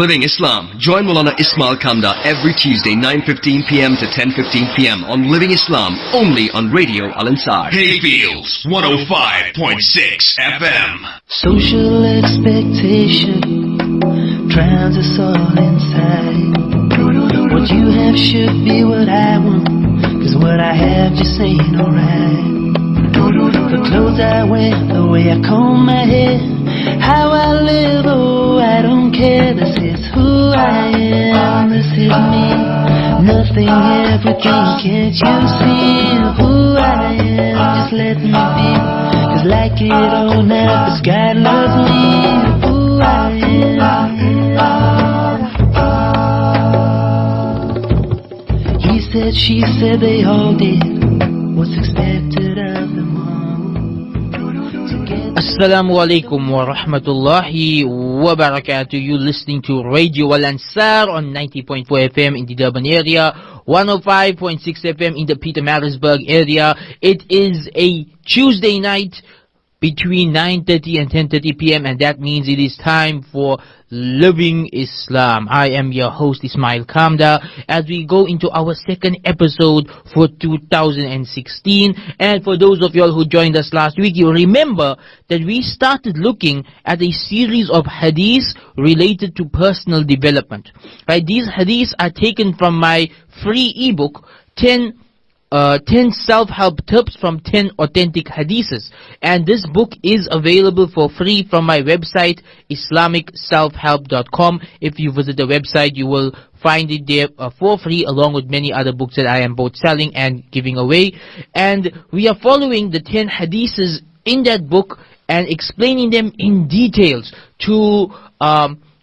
Living Islam. Join Maulana Ismail Kamda every Tuesday 9:15 p.m. to 10:15 p.m. on Living Islam, only on Radio Al Ansar. Hayfields 105.6 FM. Social expectation drowns us all inside. What you have should be what I want, 'cause what I have just ain't alright. The clothes I wear, the way I comb my hair, how I live, oh I don't care. This is who I am, this is me. Nothing, everything, can't you see who I am? Just let me be, 'cause like it or not, 'cause God loves me. Who I am. He said, she said, they all did what's expected of them all. Assalamu alaikum wa rahmatullahi wa barakatuh. You listening to Radio Al Ansar on 90.4 FM in the Durban area, 105.6 FM in the Pietermaritzburg area. It is a Tuesday night between 9:30 and 10:30 p.m. and that means it is time for Living Islam. I am your host Ismail Kamda as we go into our second episode for 2016. And for those of y'all who joined us last week, you remember that we started looking at a series of hadiths related to personal development. Right? These hadiths are taken from my free ebook, 10 self-help tips from 10 authentic hadiths, and this book is available for free from my website islamicselfhelp.com. If you visit the website, you will find it there for free, along with many other books that I am both selling and giving away. And we are following the 10 hadiths in that book and explaining them in details to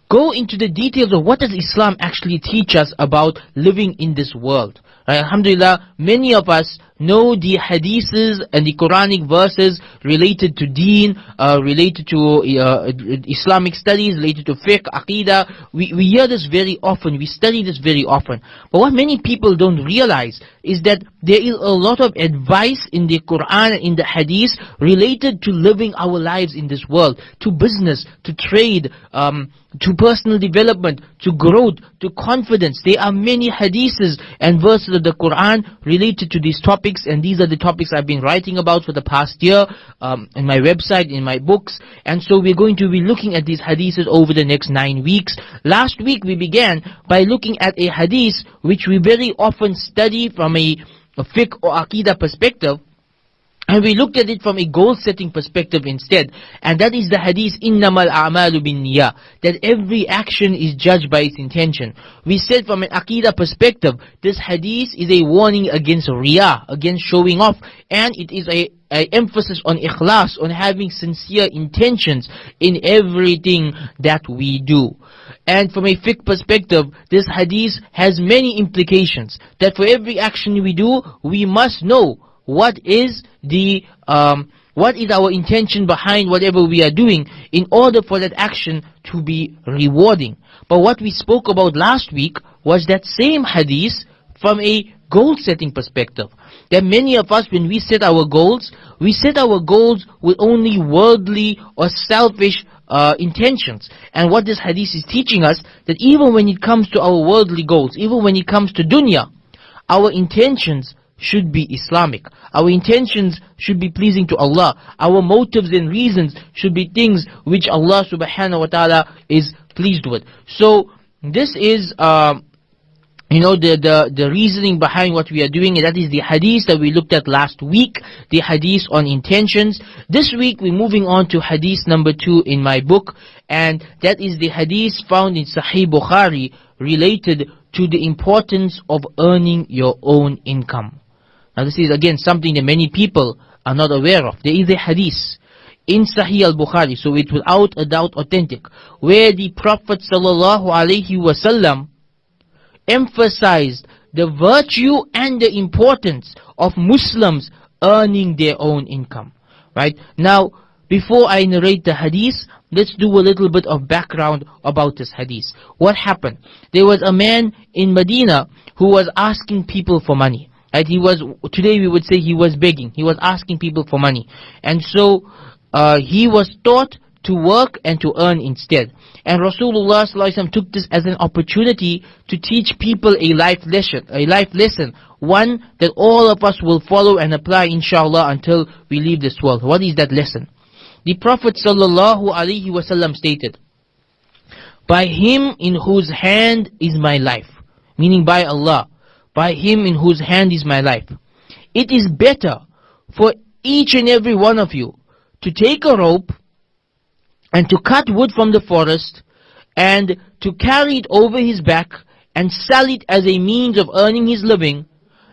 go into the details of what does Islam actually teach us about living in this world. Alhamdulillah, many of us know the hadiths and the Quranic verses related to deen, related to Islamic studies, related to fiqh, aqidah. We hear this very often, we study this very often. But what many people don't realize is that there is a lot of advice in the Quran and in the hadith related to living our lives in this world, to business, to trade, to personal development, to growth, to confidence. There are many hadiths and verses of the Quran related to these topics, and these are the topics I've been writing about for the past year in my website, in my books. And so we're going to be looking at these hadiths over the next 9 weeks. Last week we began by looking at a hadith which we very often study from a fiqh or aqidah perspective, and we looked at it from a goal-setting perspective instead. And that is the hadith, إِنَّمَا الْأَعْمَالُ بِالنِّيَّةِ, that every action is judged by its intention. We said from an aqidah perspective, this hadith is a warning against riyah, against showing off. And it is a emphasis on ikhlas, on having sincere intentions in everything that we do. And from a fiqh perspective, this hadith has many implications. That for every action we do, we must know what is our intention behind whatever we are doing in order for that action to be rewarding. But what we spoke about last week was that same hadith from a goal-setting perspective. That many of us, when we set our goals with only worldly or selfish intentions. And what this hadith is teaching us, that even when it comes to our worldly goals, even when it comes to dunya, our intentions should be Islamic. Our intentions should be pleasing to Allah. Our motives and reasons should be things which Allah subhanahu wa ta'ala is pleased with. So this is the reasoning behind what we are doing, and that is the hadith that we looked at last week, the hadith on intentions. This week we're moving on to hadith number 2 in my book, and that is the hadith found in Sahih Bukhari related to the importance of earning your own income. Now this is again something that many people are not aware of. There is a hadith in Sahih al-Bukhari, so it's without a doubt authentic, where the Prophet ﷺ emphasized the virtue and the importance of Muslims earning their own income. Right? Now, before I narrate the hadith, let's do a little bit of background about this hadith. What happened? There was a man in Medina who was asking people for money. Right? Today we would say he was begging. He was asking people for money. And so he was taught to work and to earn instead. And Rasulullah ﷺ took this as an opportunity to teach people a life lesson, one that all of us will follow and apply inshallah until we leave this world. What is that lesson? The Prophet ﷺ stated, "By him in whose hand is my life," meaning by Allah, by him in whose hand is my life, "it is better for each and every one of you to take a rope and to cut wood from the forest and to carry it over his back and sell it as a means of earning his living,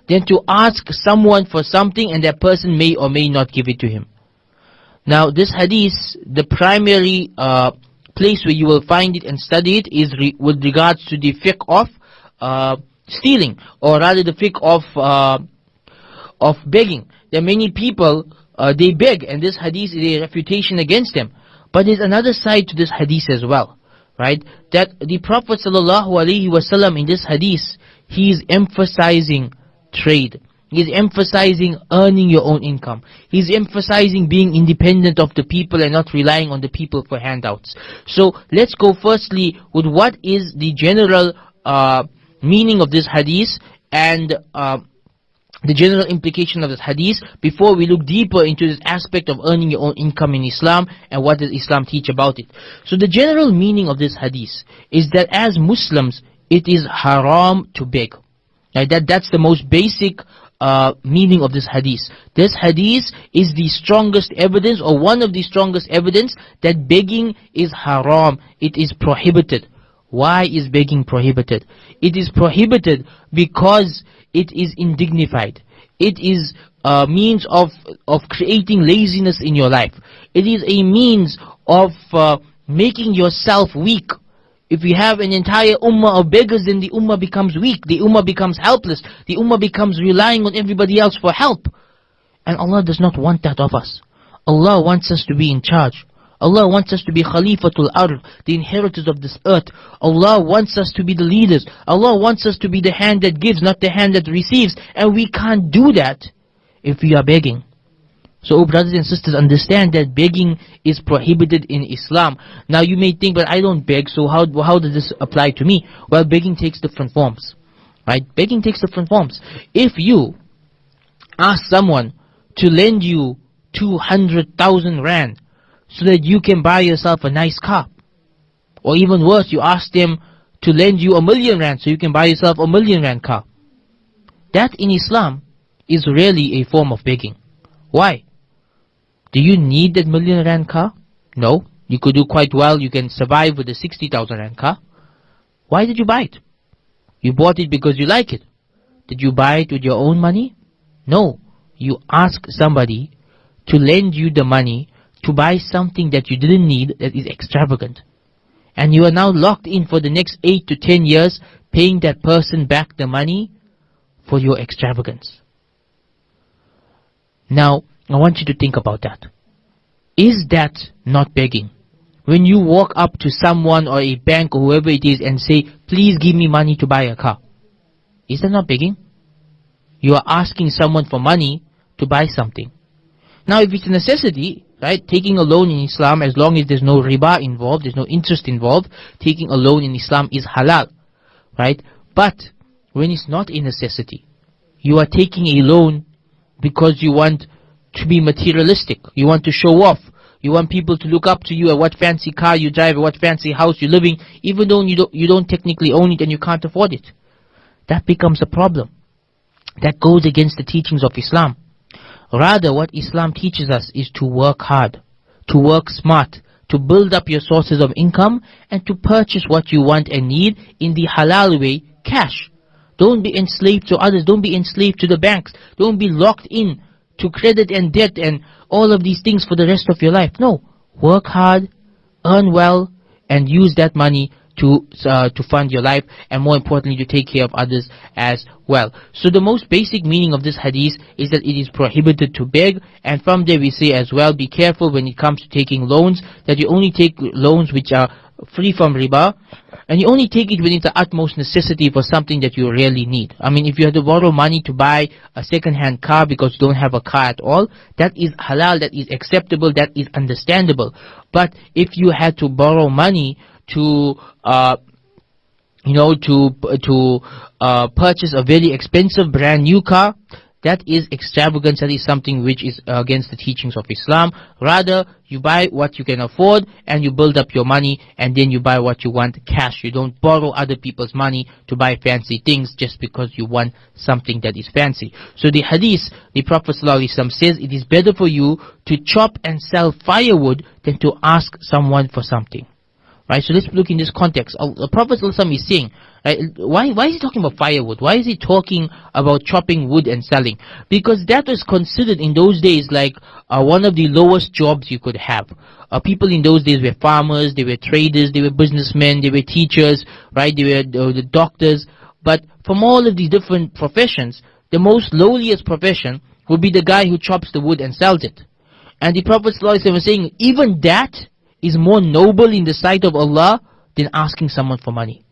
than to ask someone for something and that person may or may not give it to him." Now this hadith, the primary place where you will find it and study it is with regards to the fiqh of stealing, or rather the fiqh of begging. There are many people, they beg, and this hadith is a refutation against them. But there's another side to this hadith as well, right? That the Prophet ﷺ in this hadith, he is emphasizing trade. He's emphasizing earning your own income. He's emphasizing being independent of the people and not relying on the people for handouts. So let's go firstly with what is the general meaning of this hadith and the general implication of this hadith before we look deeper into this aspect of earning your own income in Islam and what does Islam teach about it. So the general meaning of this hadith is that as Muslims, it is haram to beg. Right? That's the most basic meaning of this hadith. This hadith is the strongest evidence, or one of the strongest evidence, that begging is haram. It is prohibited. Why is begging prohibited? It is prohibited because it is indignified. It is a means of creating laziness in your life. It is a means of making yourself weak. If you have an entire ummah of beggars, then the ummah becomes weak, the ummah becomes helpless, the ummah becomes relying on everybody else for help. And Allah does not want that of us. Allah wants us to be in charge. Allah wants us to be Khalifatul Ard, the inheritors of this earth. Allah wants us to be the leaders. Allah wants us to be the hand that gives, not the hand that receives. And we can't do that if we are begging. So brothers and sisters, understand that begging is prohibited in Islam. Now you may think, but I don't beg, so how does this apply to me? Well, begging takes different forms. Right? Begging takes different forms. If you ask someone to lend you 200,000 rand so that you can buy yourself a nice car, or even worse, you ask them to lend you 1,000,000 rand so you can buy yourself a 1,000,000 rand car, that in Islam is really a form of begging. Why? Do you need that 1,000,000 rand car? No. You could do quite well. You can survive with a 60,000 rand car. Why did you buy it? You bought it because you like it. Did you buy it with your own money? No. You ask somebody to lend you the money to buy something that you didn't need, that is extravagant. And you are now locked in for the next 8 to 10 years paying that person back the money for your extravagance. Now, I want you to think about that. Is that not begging? When you walk up to someone or a bank or whoever it is and say, please give me money to buy a car, is that not begging? You are asking someone for money to buy something. Now, if it's a necessity, right, taking a loan in Islam, as long as there's no riba involved, there's no interest involved, taking a loan in Islam is halal, right? But when it's not a necessity, you are taking a loan because you want to be materialistic, you want to show off, you want people to look up to you at what fancy car you drive, at what fancy house you're living, even though you don't technically own it and you can't afford it. That becomes a problem. That goes against the teachings of Islam. Rather, what Islam teaches us is to work hard, to work smart, to build up your sources of income, and to purchase what you want and need in the halal way, cash. Don't be enslaved to others, don't be enslaved to the banks, don't be locked in to credit and debt and all of these things for the rest of your life. No, work hard, earn well, and use that money to fund your life, and more importantly to take care of others as well. So the most basic meaning of this hadith is that it is prohibited to beg, and from there we say as well, be careful when it comes to taking loans, that you only take loans which are free from riba, and you only take it when it's the utmost necessity for something that you really need. I mean, if you have to borrow money to buy a second-hand car because you don't have a car at all, that is halal, that is acceptable, that is understandable. But if you had to borrow money to purchase a very expensive brand new car, that is extravagance. That is something which is against the teachings of Islam. Rather, you buy what you can afford and you build up your money, and then you buy what you want cash. You don't borrow other people's money to buy fancy things just because you want something that is fancy. So the hadith, the Prophet ﷺ says it is better for you to chop and sell firewood than to ask someone for something. Right, so let's look in this context. The Prophet ﷺ is saying, right, why is he talking about firewood? Why is he talking about chopping wood and selling? Because that was considered in those days like one of the lowest jobs you could have. People in those days were farmers, they were traders, they were businessmen, they were teachers, right? They were the doctors. But from all of these different professions, the most lowliest profession would be the guy who chops the wood and sells it. And the Prophet ﷺ was saying, even that is more noble in the sight of Allah than asking someone for money.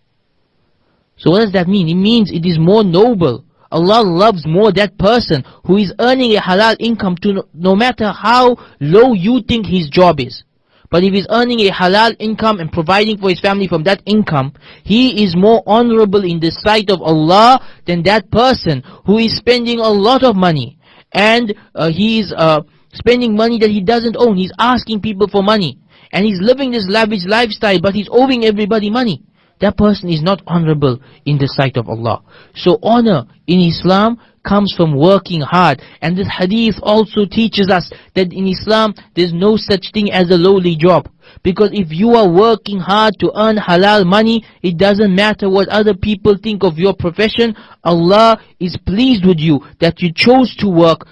So what does that mean? It means it is more noble. Allah loves more that person who is earning a halal income to no matter how low you think his job is. But if he's earning a halal income and providing for his family from that income, he is more honorable in the sight of Allah than that person who is spending a lot of money. And he's spending money that he doesn't own. He's asking people for money. And he's living this lavish lifestyle, but he's owing everybody money. That person is not honorable in the sight of Allah. So honor in Islam comes from working hard. And this hadith also teaches us that in Islam there's no such thing as a lowly job. Because if you are working hard to earn halal money, it doesn't matter what other people think of your profession. Allah is pleased with you that you chose to work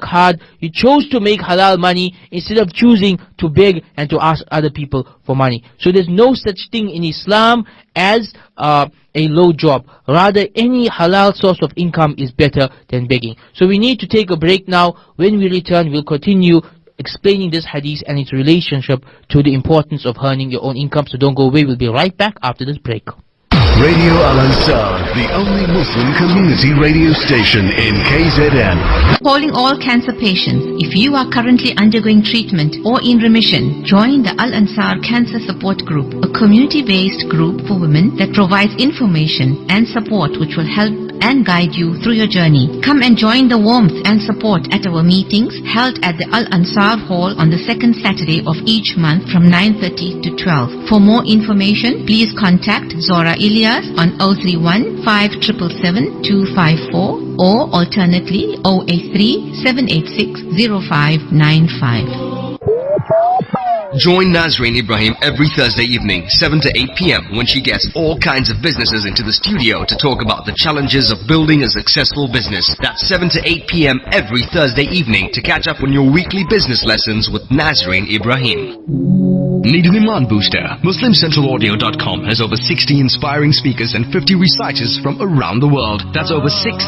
hard, you chose to make halal money instead of choosing to beg and to ask other people for money. So there's no such thing in Islam as a low job. Rather, any halal source of income is better than begging. So we need to take a break now. When we return, we'll continue explaining this hadith and its relationship to the importance of earning your own income. So don't go away. We'll be right back after this break. Radio Al Ansar, the only Muslim community radio station in KZN. Calling all cancer patients. If you are currently undergoing treatment or in remission, join the Al Ansar Cancer Support Group, a community-based group for women that provides information and support which will help and guide you through your journey. Come and join the warmth and support at our meetings held at the Al Ansar Hall on the second Saturday of each month from 9:30 to 12. For more information, please contact Zora Ilyas on 031 5777 254 or alternately 083 786 0595. Join Nazreen Ibrahim every Thursday evening, 7 to 8 p.m. when she gets all kinds of businesses into the studio to talk about the challenges of building a successful business. That's 7 to 8 p.m. every Thursday evening to catch up on your weekly business lessons with Nazreen Ibrahim. Need an Iman booster? MuslimCentralAudio.com has over 60 inspiring speakers and 50 reciters from around the world. That's over 6,000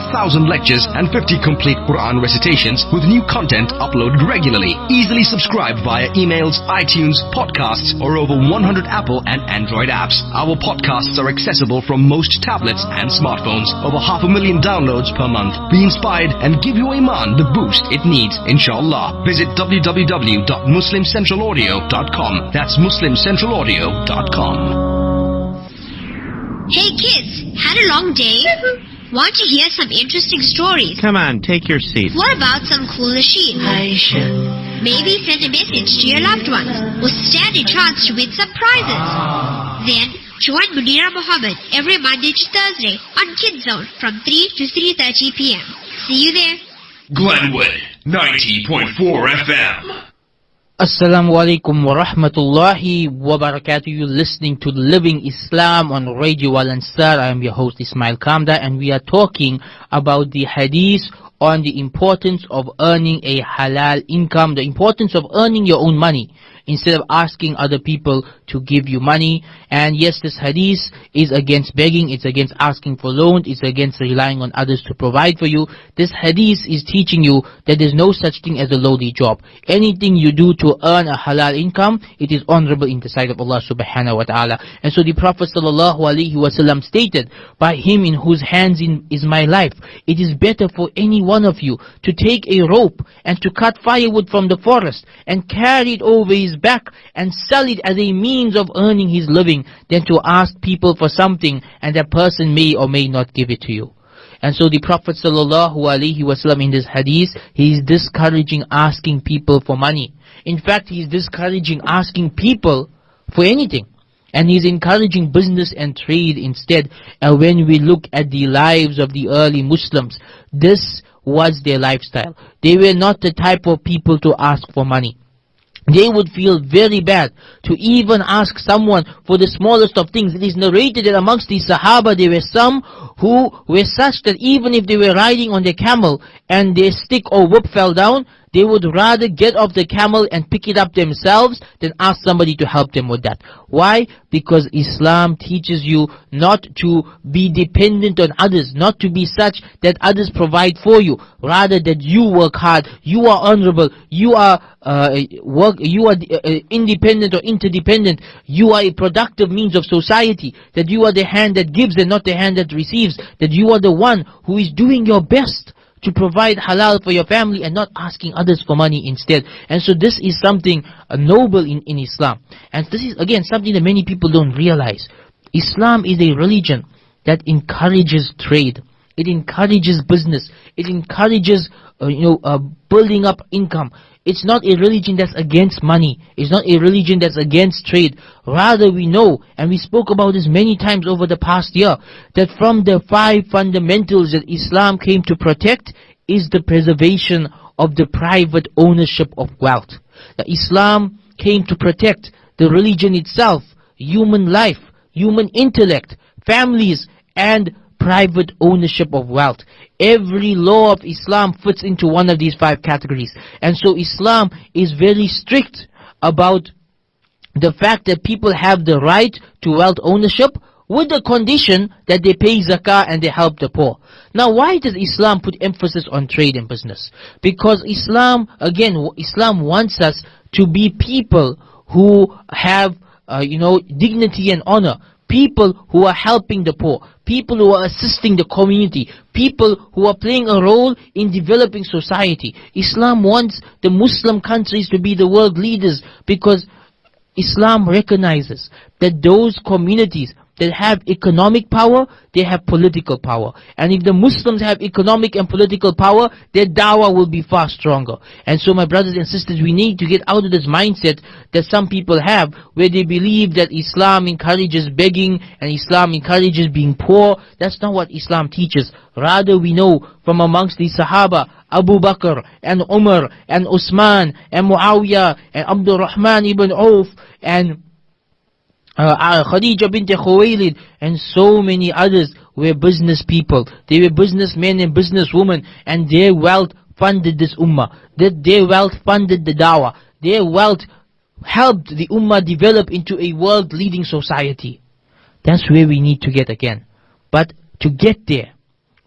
lectures and 50 complete Quran recitations with new content uploaded regularly. Easily subscribed via emails, iTunes, podcasts, or over 100 Apple and Android apps. Our podcasts are accessible from most tablets and smartphones. Over 500,000 downloads per month. Be inspired and give your Iman the boost it needs, inshallah. Visit www.MuslimCentralAudio.com. That's MuslimCentralAudio.com. Hey kids, had a long day? Want to hear some interesting stories? Come on, take your seat. What about some cool nasheed? Maybe send a message to your loved ones or stand a chance to win some prizes. Then join Munira Muhammad every Monday to Thursday on Kids Zone from 3 to 3:30 p.m. See you there. Glenwood, 90.4 FM. Assalamu alaikum wa rahmatullahi wa barakatuh. You're listening to Living Islam on Radio Al Ansar. I am your host Ismail Kamda, and we are talking about the hadith on the importance of earning a halal income, the importance of earning your own money instead of asking other people to give you money. And yes, this hadith is against begging, it's against asking for loans, it's against relying on others to provide for you. This hadith is teaching you that there's no such thing as a lowly job. Anything you do to earn a halal income, it is honorable in the sight of Allah subhanahu wa ta'ala. And so the Prophet sallallahu alaihi wasallam stated, by him in whose hands is my life, it is better for any one of you to take a rope and to cut firewood from the forest and carry it over his back and sell it as a means of earning his living than to ask people for something and that person may or may not give it to you. And so the Prophet sallallahu alaihi wasallam in this hadith, he is discouraging asking people for money. In fact, he is discouraging asking people for anything. And he's encouraging business and trade instead. And when we look at the lives of the early Muslims, this was their lifestyle. They were not the type of people to ask for money. They would feel very bad to even ask someone for the smallest of things. It is narrated that amongst the Sahaba there were some who were such that even if they were riding on their camel and their stick or whip fell down, they would rather get off the camel and pick it up themselves than ask somebody to help them with that. Why? Because Islam teaches you not to be dependent on others, not to be such that others provide for you. Rather that you work hard, you are honorable, you are independent or interdependent, you are a productive means of society, that you are the hand that gives and not the hand that receives, that you are the one who is doing your best to provide halal for your family and not asking others for money instead. And so this is something noble in Islam. And this is again something that many people don't realize. Islam is a religion that encourages trade. It encourages business. It encourages building up income. It's not a religion that's against money. It's not a religion that's against trade. Rather, we know, and we spoke about this many times over the past year, that from the 5 fundamentals that Islam came to protect is the preservation of the private ownership of wealth. That Islam came to protect the religion itself, human life, human intellect, families, and private ownership of wealth. Every law of Islam fits into one of these 5 categories. And so Islam is very strict about the fact that people have the right to wealth ownership with the condition that they pay zakah and they help the poor. Now, why does Islam put emphasis on trade and business? Because Islam wants us to be people who have dignity and honor. People who are helping the poor, people who are assisting the community, people who are playing a role in developing society. Islam wants the Muslim countries to be the world leaders because Islam recognizes that those communities that have economic power, they have political power. And if the Muslims have economic and political power, their dawah will be far stronger. And so my brothers and sisters, we need to get out of this mindset that some people have, where they believe that Islam encourages begging and Islam encourages being poor. That's not what Islam teaches. Rather, we know from amongst the Sahaba, Abu Bakr and Umar and Usman and Muawiyah and Abdul Rahman ibn Auf and Khadija bint Khuwaylid and so many others were business people. They were businessmen and businesswomen, and their wealth funded this ummah. Their wealth funded the dawah. Their wealth helped the ummah develop into a world-leading society. That's where we need to get again. But to get there,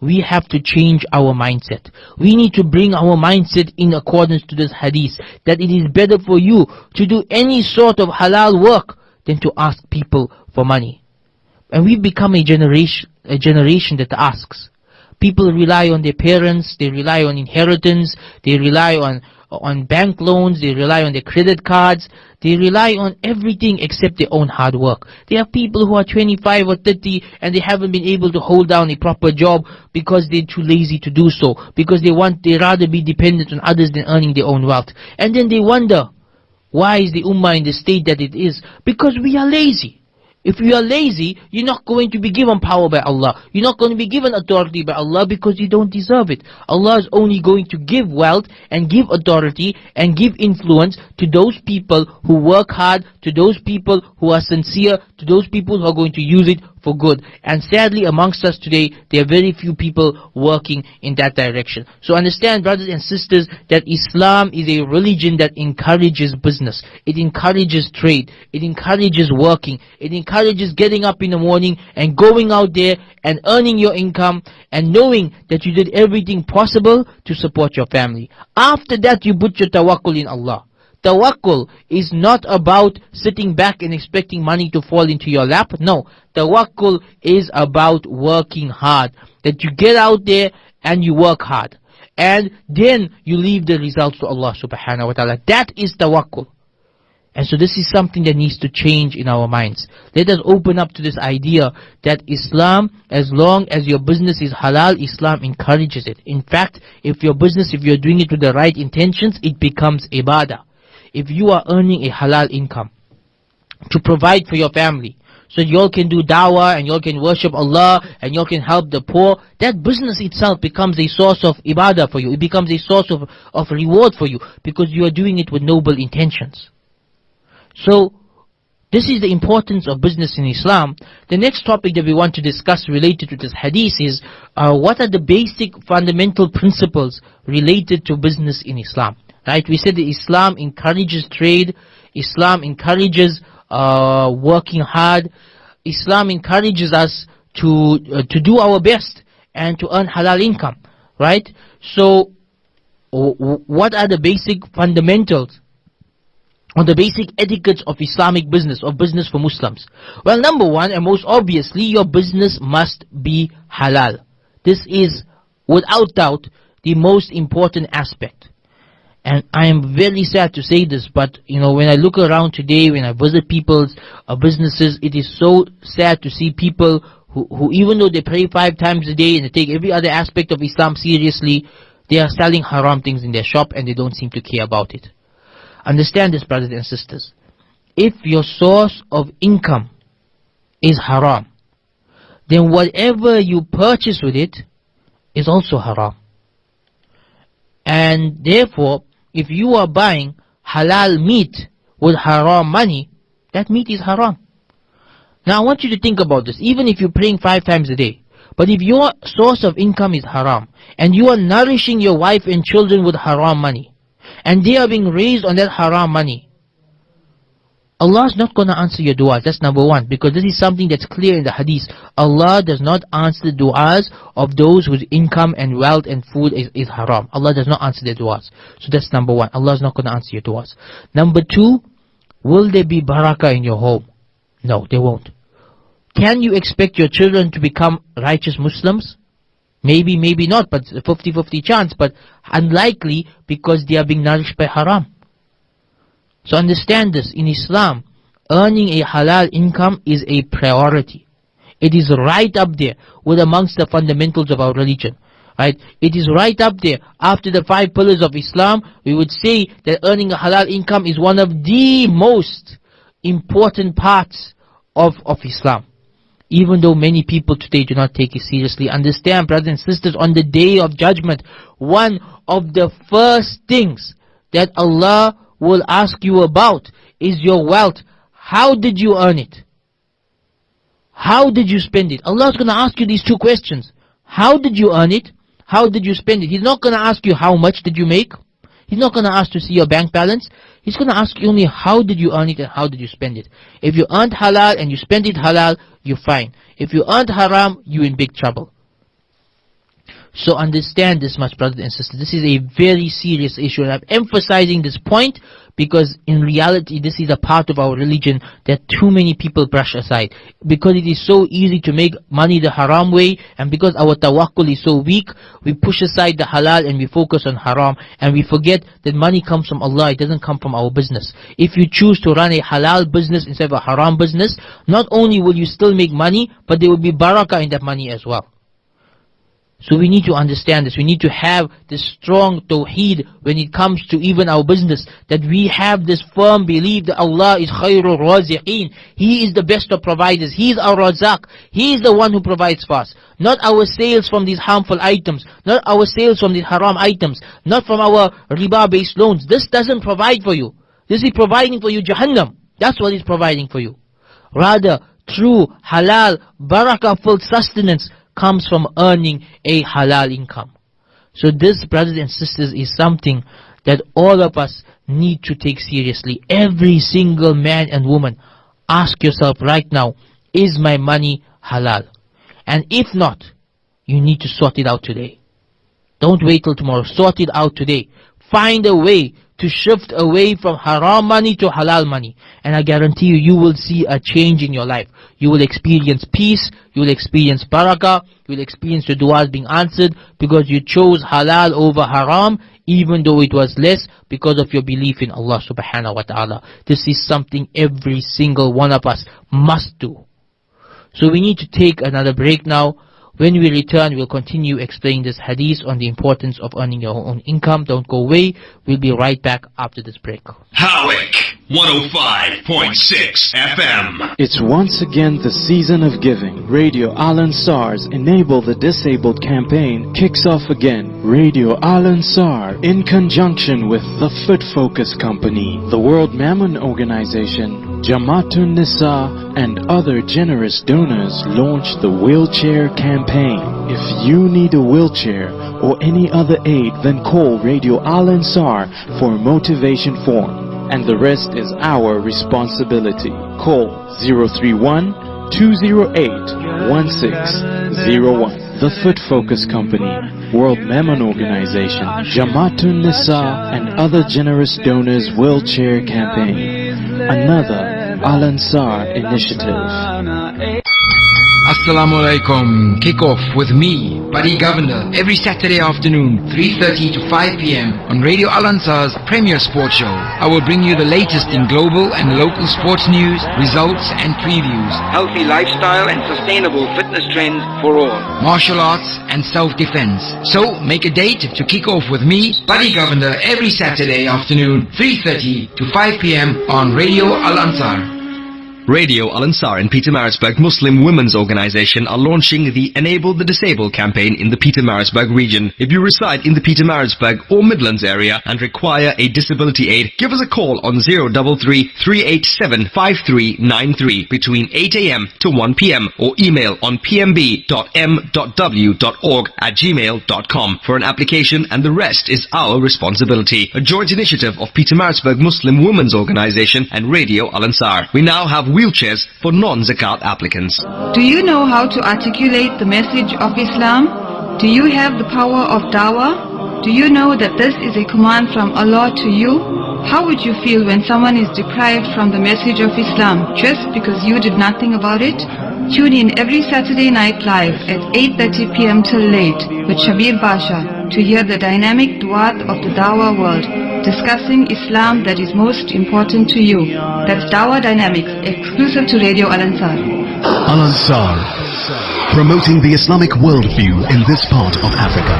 we have to change our mindset. We need to bring our mindset in accordance to this hadith, that it is better for you to do any sort of halal work than to ask people for money. And we become a generation that asks. People rely on their parents, they rely on inheritance, they rely on bank loans, they rely on their credit cards, they rely on everything except their own hard work. There are people who are 25 or 30 and they haven't been able to hold down a proper job because they're too lazy to do so, because they rather be dependent on others than earning their own wealth. And then they wonder, why is the ummah in the state that it is? Because we are lazy. If you are lazy, you're not going to be given power by Allah. You're not going to be given authority by Allah because you don't deserve it. Allah is only going to give wealth and give authority and give influence to those people who work hard, to those people who are sincere, to those people who are going to use it for good. And sadly, amongst us today, there are very few people working in that direction. So understand, brothers and sisters, that Islam is a religion that encourages business. It encourages trade. It encourages working. It encourages getting up in the morning and going out there and earning your income and knowing that you did everything possible to support your family. After that, you put your tawakkul in Allah. Tawakkul is not about sitting back and expecting money to fall into your lap. No, tawakkul is about working hard. That you get out there and you work hard. And then you leave the results to Allah subhanahu wa ta'ala. That is tawakkul. And so this is something that needs to change in our minds. Let us open up to this idea that Islam, as long as your business is halal, Islam encourages it. In fact, if you're doing it with the right intentions, it becomes ibadah. If you are earning a halal income to provide for your family, so y'all can do dawah and y'all can worship Allah and y'all can help the poor, that business itself becomes a source of ibadah for you. It becomes a source of reward for you because you are doing it with noble intentions. So, this is the importance of business in Islam. The next topic that we want to discuss related to this hadith is what are the basic fundamental principles related to business in Islam. Right? We said that Islam encourages trade, Islam encourages working hard, Islam encourages us to do our best and to earn halal income. Right? So, what are the basic fundamentals or the basic etiquettes of Islamic business, or business for Muslims? Well, number one, and most obviously, your business must be halal. This is, without doubt, the most important aspect. And I am very sad to say this, but when I look around today, when I visit people's businesses, it is so sad to see people who even though they pray 5 times a day and they take every other aspect of Islam seriously, they are selling haram things in their shop and they don't seem to care about it. Understand this, brothers and sisters. If your source of income is haram, then whatever you purchase with it is also haram. And therefore, if you are buying halal meat with haram money, that meat is haram. Now I want you to think about this. Even if you're praying 5 times a day, but if your source of income is haram, and you are nourishing your wife and children with haram money, and they are being raised on that haram money, Allah is not going to answer your du'as. That's number one, because this is something that's clear in the hadith. Allah does not answer the du'as of those whose income and wealth and food is haram. Allah does not answer their du'as. So that's number one. Allah is not going to answer your du'as. Number two, will there be barakah in your home? No, there won't. Can you expect your children to become righteous Muslims? Maybe, maybe not, but 50-50 chance, but unlikely because they are being nourished by haram. So understand this, in Islam, earning a halal income is a priority. It is right up there with amongst the fundamentals of our religion. Right? It is right up there. After the 5 pillars of Islam, we would say that earning a halal income is one of the most important parts of Islam. Even though many people today do not take it seriously. Understand, brothers and sisters, on the day of judgment, one of the first things that Allah will ask you about is your wealth. How did you earn it? How did you spend it? Allah is going to ask you these 2 questions. How did you earn it? How did you spend it? He's not going to ask you how much did you make. He's not going to ask to see your bank balance. He's going to ask you only how did you earn it and how did you spend it. If you earned halal and you spend it halal, you're fine. If you earned haram, you're in big trouble. So understand this much, brothers and sisters. This is a very serious issue, and I'm emphasizing this point because in reality this is a part of our religion that too many people brush aside. Because it is so easy to make money the haram way, and because our tawakkul is so weak, we push aside the halal and we focus on haram, and we forget that money comes from Allah, it doesn't come from our business. If you choose to run a halal business instead of a haram business, not only will you still make money, but there will be barakah in that money as well. So we need to understand this. We need to have this strong tawheed when it comes to even our business. That we have this firm belief that Allah is khairul raziqeen. He is the best of providers. He is our razaq. He is the one who provides for us. Not our sales from these harmful items. Not our sales from these haram items. Not from our riba-based loans. This doesn't provide for you. This is providing for you Jahannam. That's what is providing for you. Rather, true halal, barakah-filled sustenance comes from earning a halal income. So this, brothers and sisters, is something that all of us need to take seriously. Every single man and woman, ask yourself right now, is my money halal? And if not, you need to sort it out today. Don't wait till tomorrow. Sort it out today. Find a way to shift away from haram money to halal money. And I guarantee you, you will see a change in your life. You will experience peace, you will experience barakah, you will experience your du'as being answered because you chose halal over haram, even though it was less, because of your belief in Allah subhanahu wa ta'ala. This is something every single one of us must do. So we need to take another break now. When we return, we'll continue explaining this hadith on the importance of earning your own income. Don't go away. We'll be right back after this break. Howick 105.6 FM. It's once again the season of giving. Radio Al Ansar's Enable the Disabled campaign kicks off again. Radio Al Ansar, in conjunction with the Foot Focus Company, the World Mammon Organization, Jamaatun Nisa, and other generous donors launched the wheelchair campaign. If you need a wheelchair or any other aid, then call Radio Al Ansar for a motivation form. And the rest is our responsibility. Call 031-208-1601. The Foot Focus Company, World Mammon Organization, Jamaatun Nisa, and other generous donors wheelchair campaign. Another Al Ansar initiative. Assalamu alaikum. Kick off with me, Buddy Governor, every Saturday afternoon, 3:30 to 5 p.m. on Radio Al Ansar's premier sports show. I will bring you the latest in global and local sports news, results and previews, healthy lifestyle and sustainable fitness trends for all, martial arts and self-defense. So make a date to kick off with me, Buddy Governor, every Saturday afternoon, 3:30 to 5 p.m. on Radio Al Ansar. Radio Al Ansar and Pietermaritzburg Muslim Women's Organization are launching the Enable the Disabled campaign in the Pietermaritzburg region. If you reside in the Pietermaritzburg or Midlands area and require a disability aid, give us a call on 033-387-5393 between 8 a.m. to 1 p.m. or email on pmb.m.w.org@gmail.com for an application, and the rest is our responsibility. A joint initiative of Pietermaritzburg Muslim Women's Organization and Radio Al Ansar. We now have wheelchairs for non-zakat applicants. Do you know how to articulate the message of Islam? Do you have the power of Dawah? Do you know that this is a command from Allah to you? How would you feel when someone is deprived from the message of Islam just because you did nothing about it? Tune in every Saturday night live at 8:30 p.m. till late with Shabir Basha to hear the dynamic duat of the Dawah world, discussing Islam that is most important to you. That's Dawah Dynamics, exclusive to Radio Al Ansar. Al Ansar, promoting the Islamic worldview in this part of Africa.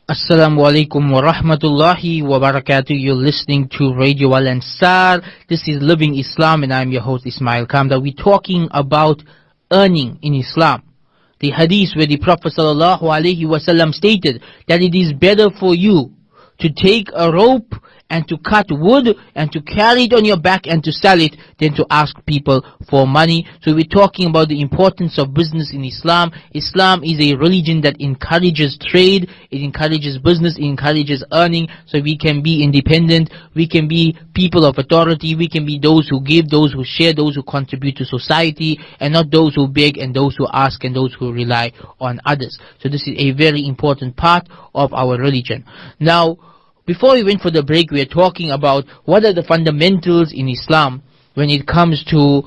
Assalamu alaikum wa rahmatullahi wa barakatuh. You're listening to Radio Al Ansar. This is Living Islam and I'm your host Ismail Kamda. We're talking about earning in Islam. The hadith where the Prophet sallallahu alaihi wasallam stated that it is better for you to take a rope and to cut wood and to carry it on your back and to sell it than to ask people for money. So we're talking about the importance of business in Islam. Islam is a religion that encourages trade, it encourages business, it encourages earning, so we can be independent, we can be people of authority, we can be those who give, those who share, those who contribute to society, and not those who beg and those who ask and those who rely on others. So this is a very important part of our religion. Now, before we went for the break, we were talking about what are the fundamentals in Islam when it comes to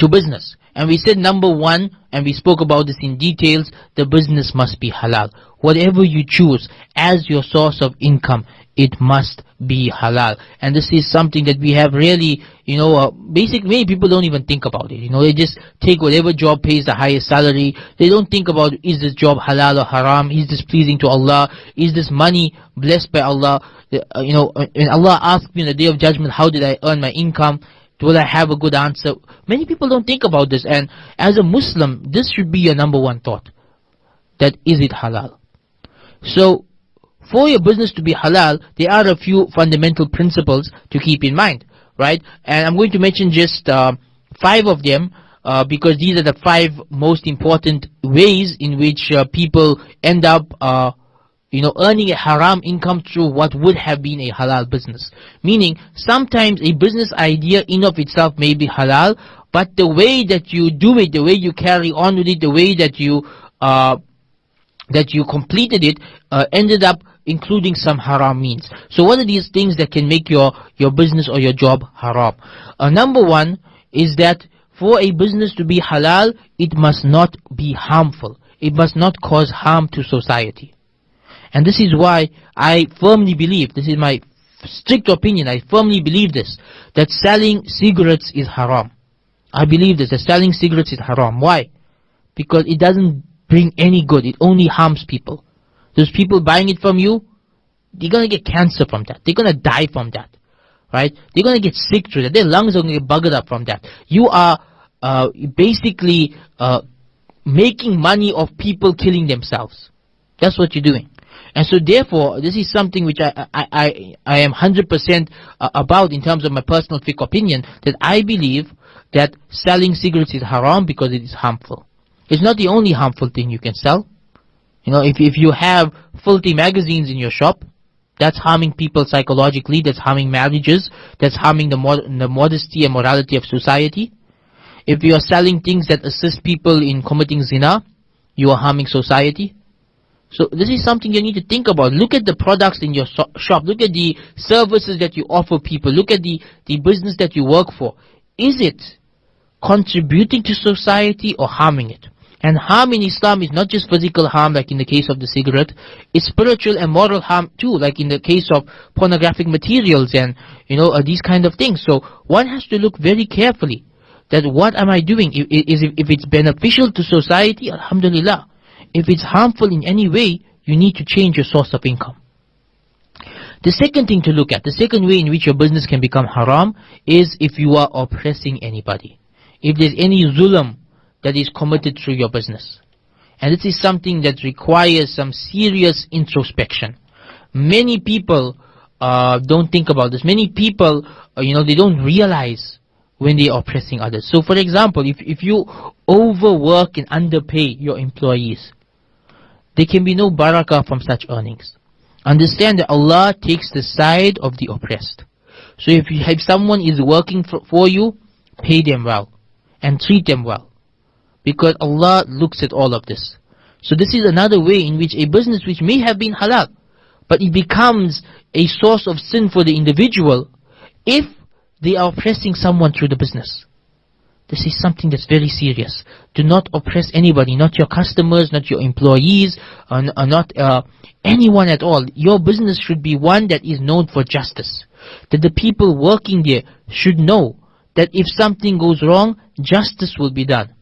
business. And we said number one, and we spoke about this in details, the business must be halal. Whatever you choose as your source of income, it must be halal. And this is something that we have really, basic many people don't even think about it. They just take whatever job pays the highest salary. They don't think about, is this job halal or haram? Is this pleasing to Allah? Is this money blessed by Allah? When Allah asks me on the Day of Judgment, how did I earn my income? Will I have a good answer? Many people don't think about this, and as a Muslim, this should be your number one thought. That is it halal? So, for your business to be halal, there are a few fundamental principles to keep in mind, right? And I'm going to mention just 5 of them because these are the 5 most important ways in which people end up earning a haram income through what would have been a halal business. Meaning, sometimes a business idea in of itself may be halal, but the way that you do it, the way you carry on with it, the way that you completed it, ended up including some haram means. So what are these things that can make your business or your job haram? Number 1 is that for a business to be halal, it must not be harmful. It must not cause harm to society. And this is why I firmly believe, this is my strict opinion, I firmly believe this, that selling cigarettes is haram. I believe this, that selling cigarettes is haram. Why? Because it doesn't bring any good, it only harms people. Those people buying it from you, they're going to get cancer from that. They're going to die from that. Right? They're going to get sick through that. Their lungs are going to get buggered up from that. You are basically making money of people killing themselves. That's what you're doing. And so therefore, this is something which I am 100% about in terms of my personal fiqh opinion, that I believe that selling cigarettes is haram because it is harmful. It's not the only harmful thing you can sell. If you have filthy magazines in your shop, that's harming people psychologically, that's harming marriages, that's harming the modesty and morality of society. If you are selling things that assist people in committing zina, you are harming society. So this is something you need to think about. Look at the products in your shop. Look at the services that you offer people. Look at the business that you work for. Is it contributing to society or harming it? And harm in Islam is not just physical harm like in the case of the cigarette. It's spiritual and moral harm too, like in the case of pornographic materials and these kind of things. So one has to look very carefully that what am I doing? If it's beneficial to society, alhamdulillah. If it's harmful in any way, you need to change your source of income. The second thing to look at, the second way in which your business can become haram, is if you are oppressing anybody. If there's any zulm that is committed through your business. And this is something that requires some serious introspection. Many people don't think about this. Many people, they don't realize when they are oppressing others. So for example, if you overwork and underpay your employees, there can be no barakah from such earnings. Understand that Allah takes the side of the oppressed. So if someone is working for you, pay them well and treat them well, because Allah looks at all of this. So this is another way in which a business which may have been halal, but it becomes a source of sin for the individual if they are oppressing someone through the business. This is something that's very serious. Do not oppress anybody, not your customers, not your employees, not anyone at all. Your business should be one that is known for justice. That the people working there should know that if something goes wrong, justice will be done.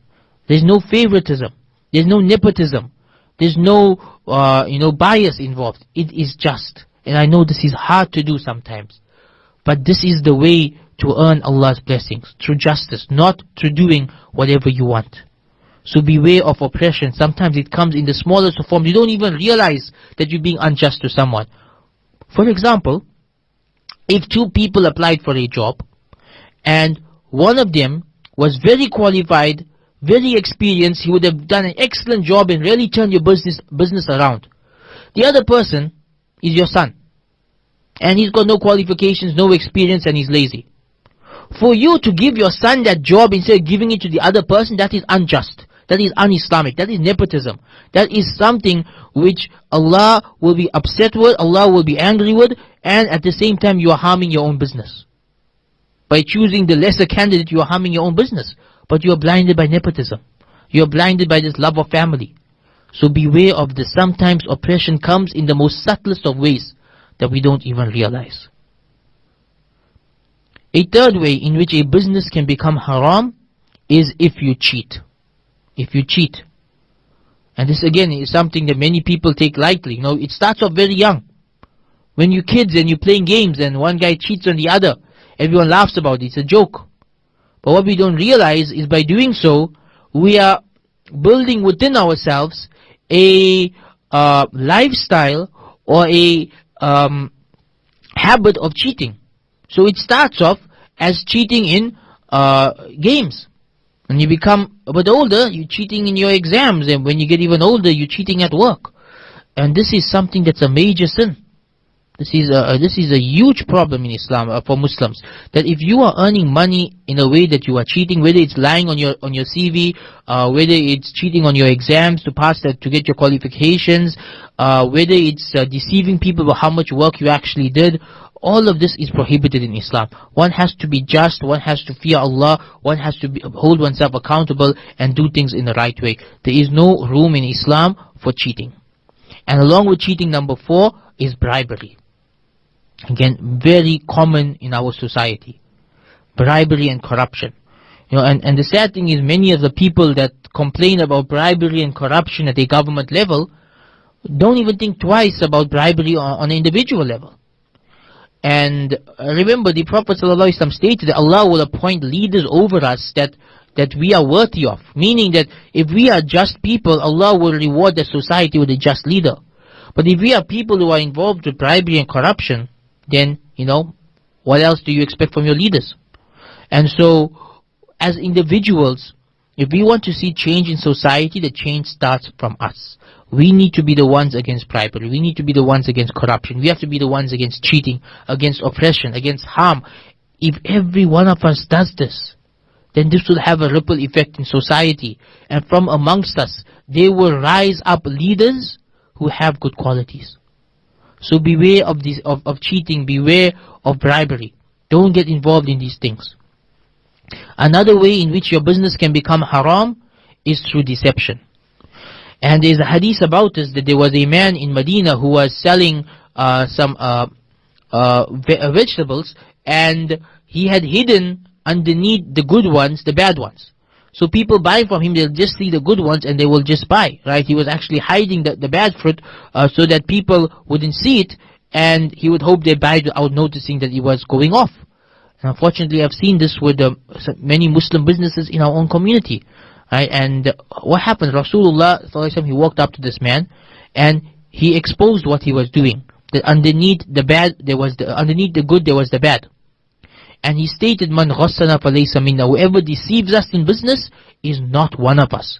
There's no favoritism. There's no nepotism. There's no bias involved. It is just. And I know this is hard to do sometimes. But this is the way to earn Allah's blessings, through justice, not through doing whatever you want. So beware of oppression. Sometimes it comes in the smallest of forms. You don't even realize that you're being unjust to someone. For example, if 2 people applied for a job, and one of them was very qualified, very experienced, he would have done an excellent job and really turned your business around. The other person is your son, and he's got no qualifications, no experience, and he's lazy. For you to give your son that job instead of giving it to the other person, that is unjust. That is un-Islamic. That is nepotism. That is something which Allah will be upset with, Allah will be angry with, and at the same time you are harming your own business. By choosing the lesser candidate, you are harming your own business. But you are blinded by nepotism. You are blinded by this love of family. So beware of this. Sometimes oppression comes in the most subtlest of ways that we don't even realize. A third way in which a business can become haram is if you cheat. If you cheat. And this again is something that many people take lightly. It starts off very young. When you're kids and you're playing games and one guy cheats on the other, everyone laughs about it. It's a joke. But what we don't realize is by doing so, we are building within ourselves a lifestyle or a habit of cheating. So it starts off as cheating in games. When you become a bit older, you're cheating in your exams, and when you get even older, you're cheating at work. And this is something that's a major sin. This is a huge problem in Islam for Muslims. That if you are earning money in a way that you are cheating, whether it's lying on your CV, whether it's cheating on your exams to pass that to get your qualifications, whether it's deceiving people about how much work you actually did, all of this is prohibited in Islam. One has to be just, one has to fear Allah, one has to hold oneself accountable and do things in the right way. There is no room in Islam for cheating. And along with cheating, number 4 is bribery. Again, very common in our society. Bribery and corruption. And the sad thing is, many of the people that complain about bribery and corruption at a government level don't even think twice about bribery on an individual level. And remember, the Prophet ﷺ stated that Allah will appoint leaders over us that we are worthy of. Meaning that if we are just people, Allah will reward the society with a just leader. But if we are people who are involved with bribery and corruption, then, what else do you expect from your leaders? And so, as individuals, if we want to see change in society, the change starts from us. We need to be the ones against bribery. We need to be the ones against corruption. We have to be the ones against cheating, against oppression, against harm. If every one of us does this, then this will have a ripple effect in society. And from amongst us, there will rise up leaders who have good qualities. So beware of this, of cheating, beware of bribery. Don't get involved in these things. Another way in which your business can become haram is through deception. And there's a hadith about this, that there was a man in Medina who was selling some vegetables, and he had hidden underneath the good ones the bad ones. So people buy from him, they'll just see the good ones and they will just buy, right? He was actually hiding the bad fruit so that people wouldn't see it, and he would hope they buy without noticing that he was going off. And unfortunately, I've seen this with many Muslim businesses in our own community. Right? And what happened? Rasulullah ﷺ, he walked up to this man and he exposed what he was doing. That underneath the bad, underneath the good, there was the bad. And he stated, "Man ghassana falaysa minna." Whoever deceives us in business is not one of us.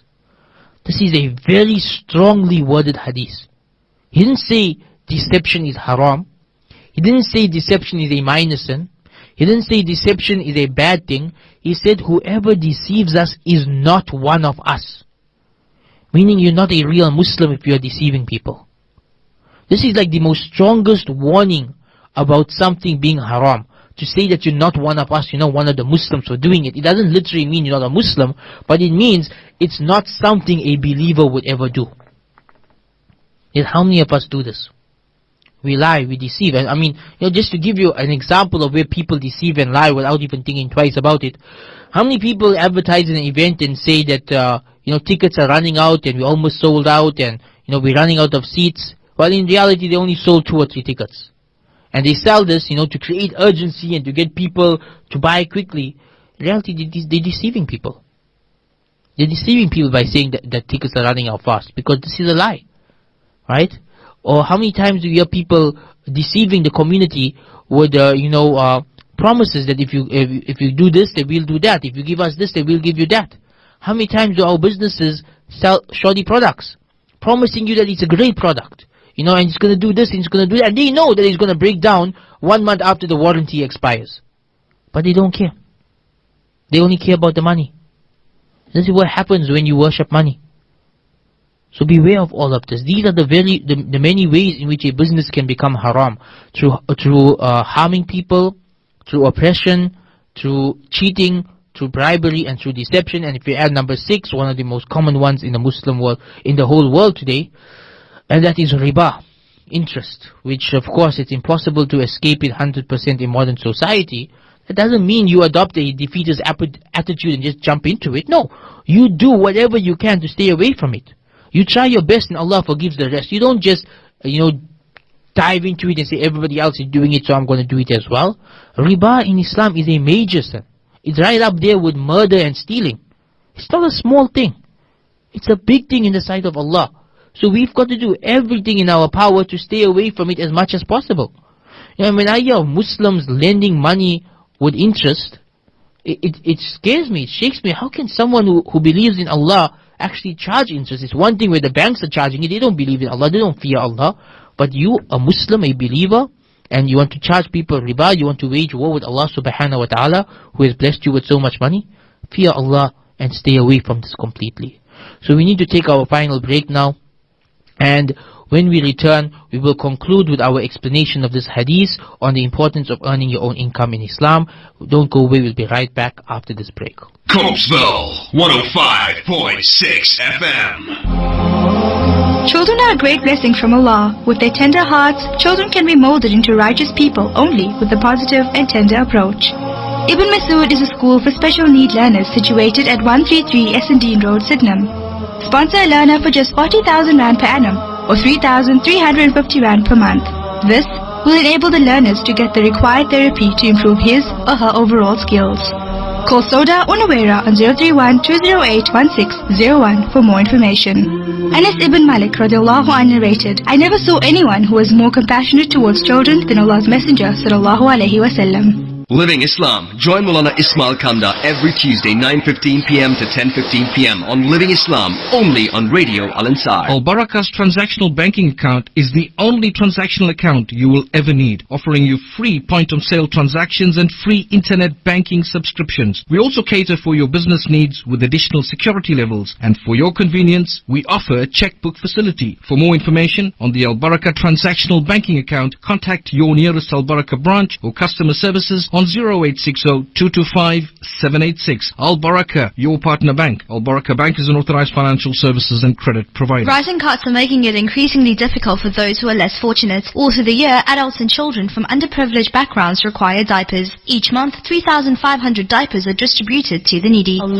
This is a very strongly worded hadith. He didn't say deception is haram. He didn't say deception is a minor sin. He didn't say deception is a bad thing. He said whoever deceives us is not one of us. Meaning you're not a real Muslim if you're deceiving people. This is like the most strongest warning about something being haram. To say that you're not one of us, you're not one of the Muslims for doing it. It doesn't literally mean you're not a Muslim, but it means it's not something a believer would ever do. Yet how many of us do this? We lie, we deceive. And I mean, just to give you an example of where people deceive and lie without even thinking twice about it. How many people advertise an event and say that, tickets are running out and we almost sold out and, we're running out of seats. Well, in reality, they only sold 2 or 3 tickets. And they sell this, to create urgency and to get people to buy quickly. In reality, they're deceiving people. They're deceiving people by saying that tickets are running out fast, because this is a lie. Right? Or how many times do you hear people deceiving the community with, promises that if you do this, they will do that. If you give us this, they will give you that. How many times do our businesses sell shoddy products, promising you that it's a great product, and it's going to do this, and it's going to do that, and they know that it's going to break down 1 month after the warranty expires. But they don't care. They only care about the money. This is what happens when you worship money. So beware of all of this. These are the many ways in which a business can become haram. Through harming people, through oppression, through cheating, through bribery, and through deception. And if we add number 6, one of the most common ones in the Muslim world, in the whole world today, and that is riba, interest, which of course it's impossible to escape it 100% in modern society. That doesn't mean you adopt a defeatist attitude and just jump into it. No, you do whatever you can to stay away from it. You try your best and Allah forgives the rest. You don't just, dive into it and say everybody else is doing it, so I'm going to do it as well. Riba in Islam is a major sin. It's right up there with murder and stealing. It's not a small thing. It's a big thing in the sight of Allah. So we've got to do everything in our power to stay away from it as much as possible. When I hear of Muslims lending money with interest It scares me, it shakes me. How can someone who believes in Allah actually charge interest? It's one thing where the banks are charging it, they don't believe in Allah, they don't fear Allah. But you, a Muslim, a believer, and you want to charge people riba, you want to wage war with Allah subhanahu wa ta'ala, who has blessed you with so much money? Fear Allah and stay away from this completely. So we need to take our final break now, and when we return, we will conclude with our explanation of this hadith on the importance of earning your own income in Islam. Don't go away, we'll be right back after this break. Cokesville 105.6 FM. Children are a great blessing from Allah. With their tender hearts, children can be molded into righteous people only with a positive and tender approach. Ibn Masud is a school for special need learners situated at 133 Essendine Road, Sydenham. Sponsor a learner for just 40,000 Rand per annum or 3,350 Rand per month. This will enable the learners to get the required therapy to improve his or her overall skills. Call Soda Unawera on 031-208-1601 for more information. Anas ibn Malik radiallahu anhu narrated, I never saw anyone who was more compassionate towards children than Allah's Messenger sallallahu alaihi wasallam. Living Islam. Join Maulana Ismail Kamda every Tuesday 9:15 p.m. to 10:15 p.m. on Living Islam, only on Radio Al Ansar. Al Baraka's transactional banking account is the only transactional account you will ever need, offering you free point-of-sale transactions and free internet banking subscriptions. We also cater for your business needs with additional security levels, and for your convenience, we offer a checkbook facility. For more information on the Al Baraka transactional banking account, contact your nearest Al Baraka branch or customer services on 0860-225-786. Al Baraka, your partner bank. Al Baraka Bank is an authorized financial services and credit provider. Rising costs are making it increasingly difficult for those who are less fortunate. All through the year, adults and children from underprivileged backgrounds require diapers. Each month, 3,500 diapers are distributed to the needy. Allah,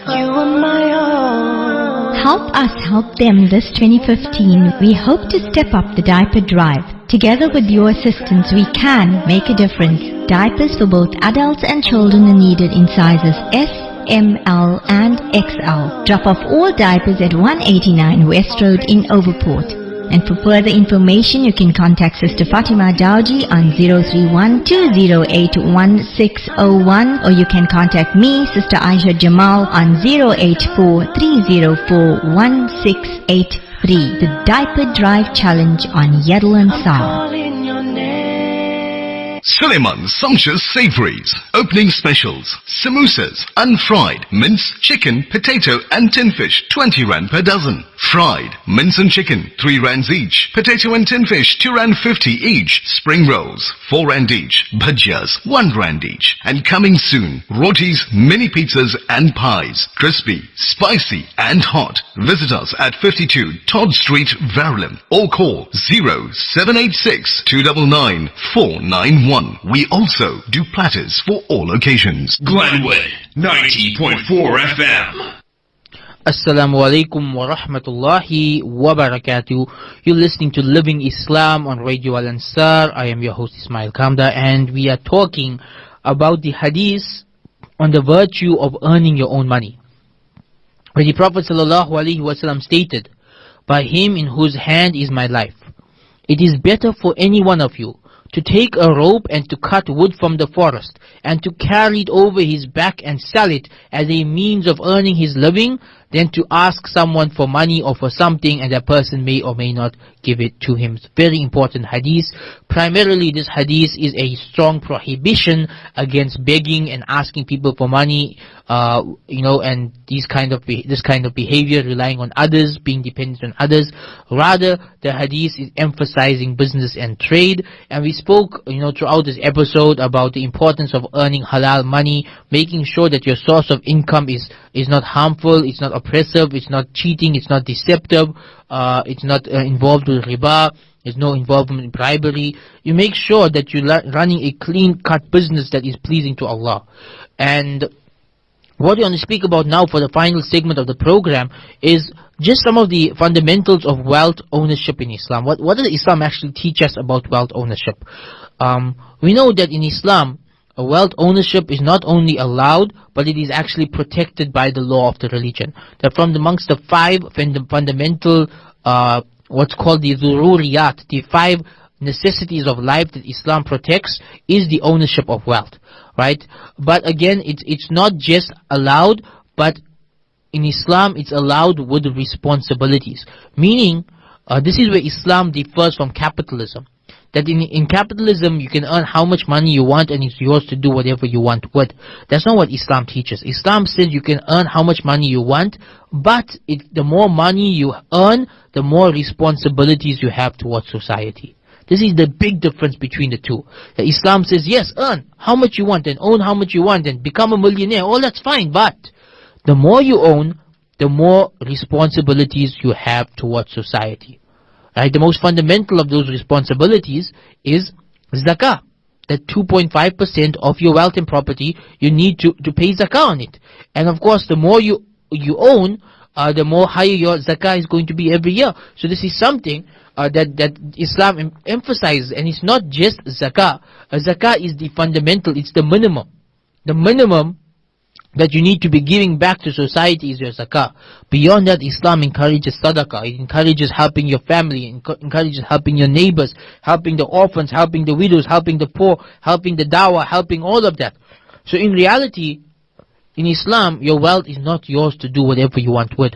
you are my all. Help us help them this 2015. We hope to step up the diaper drive. Together with your assistance, we can make a difference. Diapers for both adults and children are needed in sizes S, M, L and XL. Drop off all diapers at 189 West Road in Overport. And for further information, you can contact Sister Fatima Dawji on 031-208-1601, or you can contact me, Sister Aisha Jamal, on 084-304-1683. The Diaper Drive Challenge on Yadal Ansar. Suleiman Sumptuous Savories. Opening specials. Samosas. Unfried. Mince, chicken, potato and tin fish. 20 Rand per dozen. Fried. Mince and chicken. 3 Rands each. Potato and tin fish. 2 Rand 50 each. Spring rolls. 4 Rand each. Bhajiyas. 1 Rand each. And coming soon, rotis, mini pizzas and pies. Crispy, spicy and hot. Visit us at 52 Todd Street, Verulam. Or call 0786 299 491. We also do platters for all occasions. Glenwood 90.4 FM. Assalamu alaikum wa rahmatullahi wa barakatuh. You're listening to Living Islam on Radio Al Ansar. I am your host Ismail Kamda, and we are talking about the hadith on the virtue of earning your own money. When the Prophet ﷺ stated, by him in whose hand is my life, it is better for any one of you to take a rope and to cut wood from the forest and to carry it over his back and sell it as a means of earning his living than to ask someone for money or for something and that person may or may not give it to him. It's a very important hadith. Primarily this hadith is a strong prohibition against begging and asking people for money, and this kind of behavior, relying on others, being dependent on others. Rather, the hadith is emphasizing business and trade, and we spoke throughout this episode about the importance of earning halal money, making sure that your source of income is not harmful, it's not oppressive, it's not cheating, it's not deceptive, it's not involved with riba, there's no involvement in bribery. You make sure that you're running a clean-cut business that is pleasing to Allah. And what we want to speak about now for the final segment of the program is just some of the fundamentals of wealth ownership in Islam. What does Islam actually teach us about wealth ownership? We know that in Islam, wealth ownership is not only allowed, but it is actually protected by the law of the religion. That from amongst the 5 fundamental, what's called the dhururiyat, the 5 necessities of life that Islam protects is the ownership of wealth, right? But again, it's not just allowed, but in Islam it's allowed with responsibilities. Meaning, this is where Islam differs from capitalism. That in capitalism you can earn how much money you want and it's yours to do whatever you want with. That's not what Islam teaches. Islam says you can earn how much money you want, but the more money you earn, the more responsibilities you have towards society. This is the big difference between the two. That Islam says, yes, earn how much you want and own how much you want and become a millionaire. All that's fine, but the more you own, the more responsibilities you have towards society. Right? The most fundamental of those responsibilities is zakah. That 2.5% of your wealth and property, you need to pay zakah on it. And of course, the more you own, the more higher your zakah is going to be every year. So this is something that Islam emphasizes, and it's not just zakah. Zakah is the fundamental, it's the minimum. The minimum that you need to be giving back to society is your zakah. Beyond that, Islam encourages sadaqah. It encourages helping your family, encourages helping your neighbors, helping the orphans, helping the widows, helping the poor, helping the dawah, helping all of that. So in reality, in Islam, your wealth is not yours to do whatever you want with.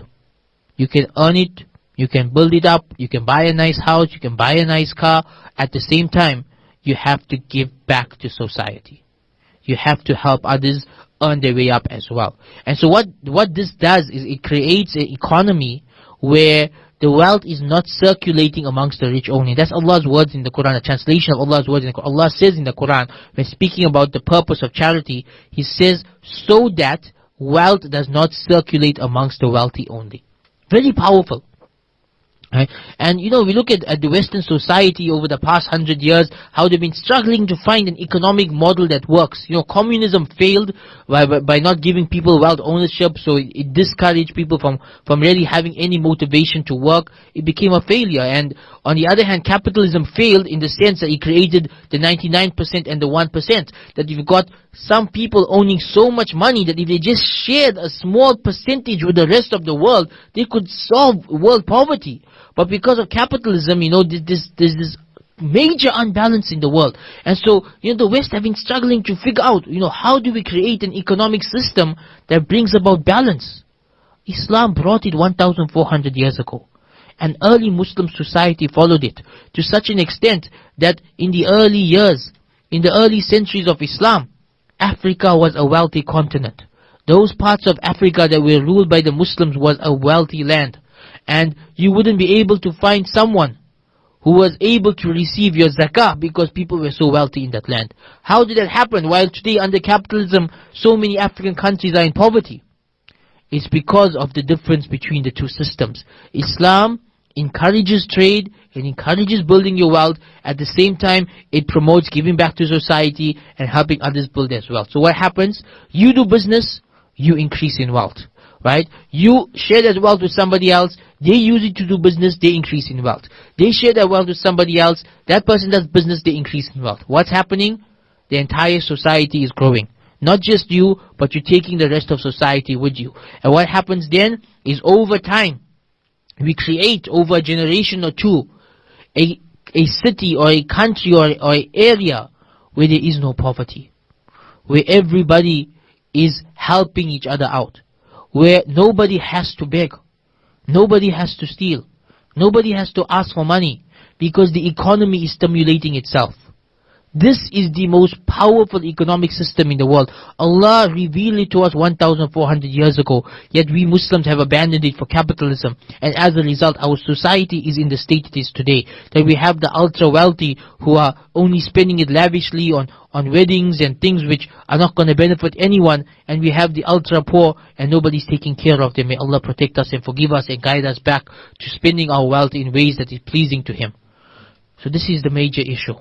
You can earn it, you can build it up, you can buy a nice house, you can buy a nice car. At the same time, you have to give back to society. You have to help others earn their way up as well. And so what this does is it creates an economy where the wealth is not circulating amongst the rich only. That's Allah's words in the Quran, the translation of Allah's words in the Quran. Allah says in the Quran, when speaking about the purpose of charity, He says, so that wealth does not circulate amongst the wealthy only. Very powerful. Right? And we look at the Western society over the past 100 years, how they've been struggling to find an economic model that works. Communism failed by not giving people wealth ownership, so it discouraged people from really having any motivation to work. It became a failure. And on the other hand, capitalism failed in the sense that it created the 99% and the 1%. That you've got some people owning so much money that if they just shared a small percentage with the rest of the world, they could solve world poverty. But because of capitalism, there's this major unbalance in the world. And so, the West have been struggling to figure out, how do we create an economic system that brings about balance? Islam brought it 1,400 years ago. And early Muslim society followed it to such an extent that in the early years, in the early centuries of Islam, Africa was a wealthy continent. Those parts of Africa that were ruled by the Muslims was a wealthy land. And you wouldn't be able to find someone who was able to receive your zakah because people were so wealthy in that land. How did that happen? While today under capitalism, so many African countries are in poverty. It's because of the difference between the two systems. Islam encourages trade, it encourages building your wealth. At the same time, it promotes giving back to society and helping others build their wealth. So what happens? You do business, you increase in wealth. Right? You share that wealth with somebody else, they use it to do business, they increase in wealth. They share that wealth with somebody else, that person does business, they increase in wealth. What's happening? The entire society is growing. Not just you, but you're taking the rest of society with you. And what happens then is over time, we create over a generation or two, a city or a country or an area where there is no poverty. Where everybody is helping each other out. Where nobody has to beg, nobody has to steal, nobody has to ask for money, because the economy is stimulating itself. This is the most powerful economic system in the world. Allah revealed it to us 1,400 years ago, yet we Muslims have abandoned it for capitalism. And as a result, our society is in the state it is today. That we have the ultra-wealthy who are only spending it lavishly on weddings and things which are not going to benefit anyone. And we have the ultra-poor and nobody's taking care of them. May Allah protect us and forgive us and guide us back to spending our wealth in ways that is pleasing to Him. So this is the major issue.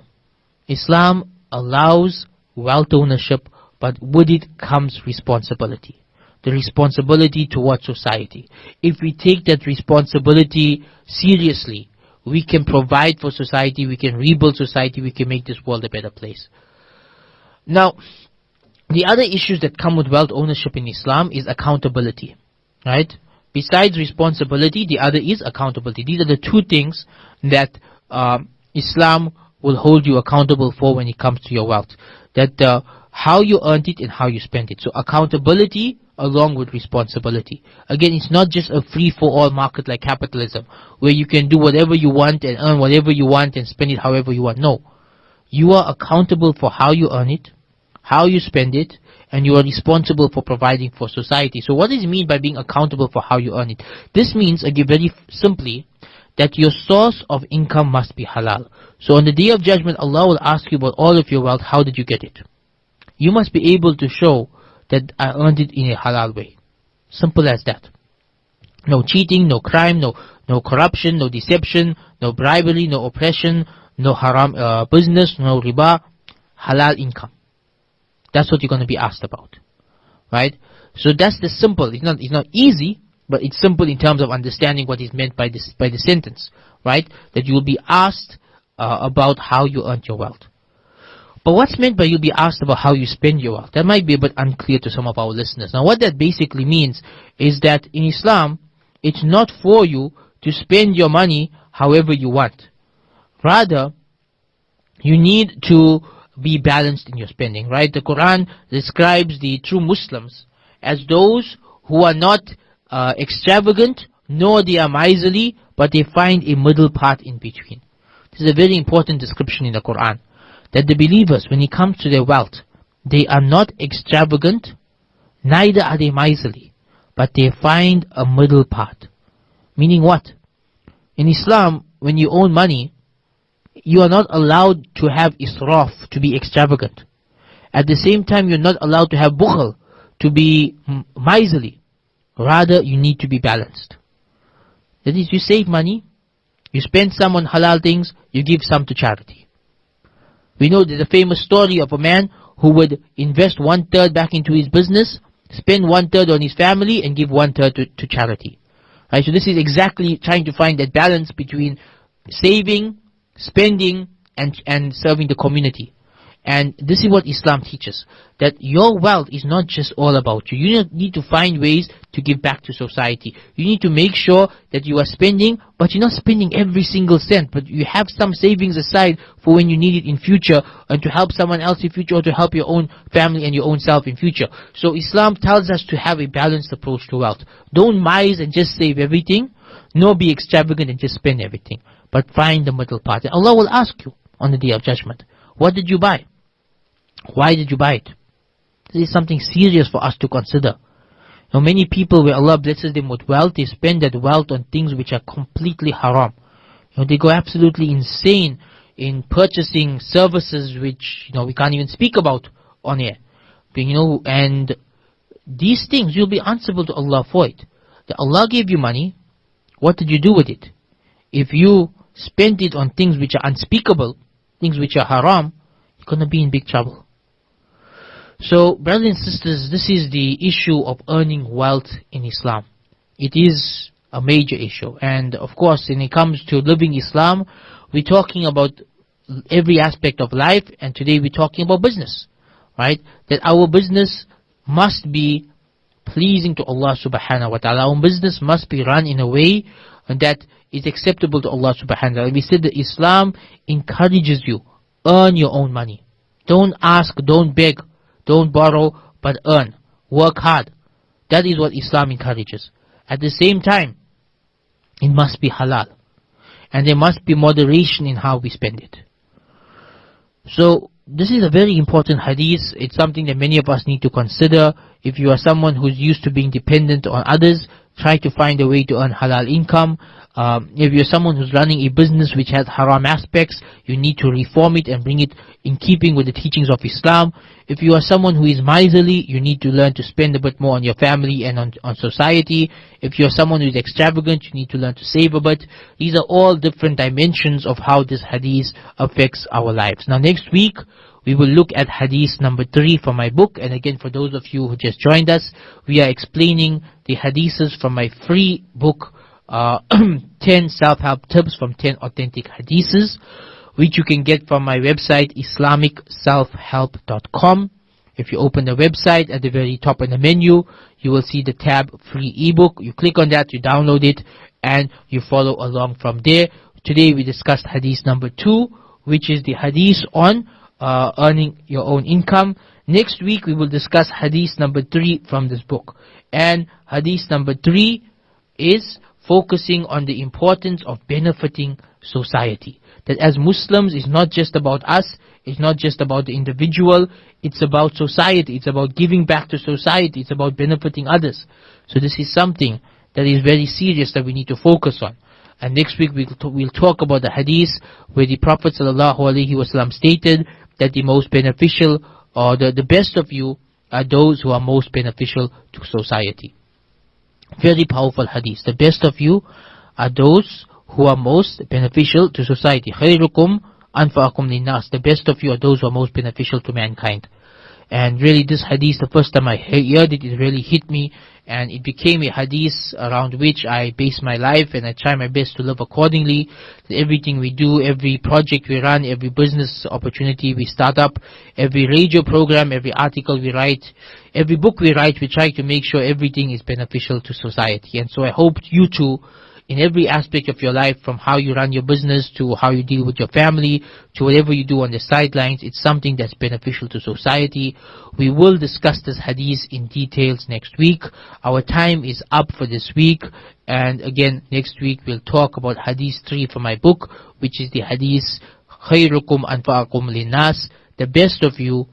Islam allows wealth ownership, but with it comes responsibility. The responsibility towards society. If we take that responsibility seriously, we can provide for society, we can rebuild society, we can make this world a better place. Now, the other issues that come with wealth ownership in Islam is accountability. Right? Besides responsibility, the other is accountability. These are the two things that Islam will hold you accountable for when it comes to your wealth. That how you earned it and how you spent it. So accountability along with responsibility. Again, it's not just a free-for-all market like capitalism, where you can do whatever you want and earn whatever you want and spend it however you want. No. You are accountable for how you earn it, how you spend it, and you are responsible for providing for society. So what does it mean by being accountable for how you earn it? This means, again, very simply, that your source of income must be halal. So on the Day of Judgment, Allah will ask you about all of your wealth. How did you get it? You must be able to show that I earned it in a halal way. Simple as that. No cheating, no crime, no corruption, no deception, no bribery, no oppression, no haram business, no riba. Halal income. That's what you're going to be asked about, right? So that's the simple. It's not easy, but it's simple in terms of understanding what is meant by the sentence, right? That you will be asked about how you earned your wealth. But what's meant by you'll be asked about how you spend your wealth? That might be a bit unclear to some of our listeners. Now, what that basically means is that in Islam, it's not for you to spend your money however you want. Rather, you need to be balanced in your spending, right? The Quran describes the true Muslims as those who are not extravagant, nor they are miserly, but they find a middle path in between. This is a very important description in the Quran. That the believers, when it comes to their wealth, they are not extravagant, neither are they miserly, but they find a middle path. Meaning what? In Islam, when you own money, you are not allowed to have israf, to be extravagant. At the same time, you're not allowed to have bukhl, to be miserly. Rather, you need to be balanced. That is, you save money, you spend some on halal things, you give some to charity. We know there's a famous story of a man who would invest 1/3 back into his business, spend 1/3 on his family, and give 1/3 to charity. Right? So this is exactly trying to find that balance between saving, spending, and serving the community. And this is what Islam teaches, that your wealth is not just all about you. You need to find ways to give back to society. You need to make sure that you are spending, but you're not spending every single cent, but you have some savings aside for when you need it in future, and to help someone else in future, or to help your own family and your own self in future. So Islam tells us to have a balanced approach to wealth. Don't mize and just save everything, nor be extravagant and just spend everything, but find the middle path. And Allah will ask you on the Day of Judgment, what did you buy? Why did you buy it? This is something serious for us to consider. Now, many people, where Allah blesses them with wealth, they spend that wealth on things which are completely haram. They go absolutely insane in purchasing services which we can't even speak about on air. And these things, you'll be answerable to Allah for it. That Allah gave you money, what did you do with it? If you spend it on things which are unspeakable, things which are haram, you're going to be in big trouble. So, brothers and sisters, this is the issue of earning wealth in Islam. It is a major issue. And of course, when it comes to living Islam, we're talking about every aspect of life, and today we're talking about business, right? That our business must be pleasing to Allah subhanahu wa ta'ala. Our business must be run in a way that is acceptable to Allah subhanahu wa ta'ala. We said that Islam encourages you, earn your own money. Don't ask, don't beg, don't borrow, but earn. Work hard. That is what Islam encourages. At the same time, it must be halal. And there must be moderation in how we spend it. So, this is a very important hadith. It's something that many of us need to consider. If you are someone who's used to being dependent on others, try to find a way to earn halal income. If you're someone who's running a business which has haram aspects, you need to reform it and bring it in keeping with the teachings of Islam. If you are someone who is miserly, you need to learn to spend a bit more on your family and on society. If you're someone who is extravagant, you need to learn to save a bit. These are all different dimensions of how this hadith affects our lives. Now next week, we will look at hadith number 3 from my book. And again, for those of you who just joined us, we are explaining the hadiths from my free book, 10 self-help tips from 10 authentic hadiths, which you can get from my website, IslamicSelfHelp.com. If you open the website, at the very top in the menu, you will see the tab free ebook. You click on that, you download it, and you follow along from there. Today we discussed hadith number 2, which is the hadith on earning your own income. Next week we will discuss hadith number 3 from this book. And hadith number 3 is focusing on the importance of benefiting society. That as Muslims, it's not just about us, it's not just about the individual, it's about society, it's about giving back to society, it's about benefiting others. So this is something that is very serious that we need to focus on. And next week we'll talk about the hadith where the Prophet ﷺ stated that the most beneficial or the best of you are those who are most beneficial to society. Very powerful hadith. The best of you are those who are most beneficial to society. خَيْرُكُمْ أَنْفَعَكُمْ لِلنَّاسِ. The best of you are those who are most beneficial to mankind. And really this hadith, the first time I heard it, it really hit me, and it became a hadith around which I base my life, and I try my best to live accordingly. Everything we do, every project we run, every business opportunity we start up, every radio program, every article we write, every book we write, we try to make sure everything is beneficial to society. And so I hope you too, in every aspect of your life, from how you run your business to how you deal with your family to whatever you do on the sidelines, it's something that's beneficial to society. We will discuss this hadith in details next week. Our time is up for this week, and again next week we'll talk about hadith 3 from my book, which is the hadith خَيْرُكُمْ أَنْفَعَكُمْ لِلنَّاسِ. The best of you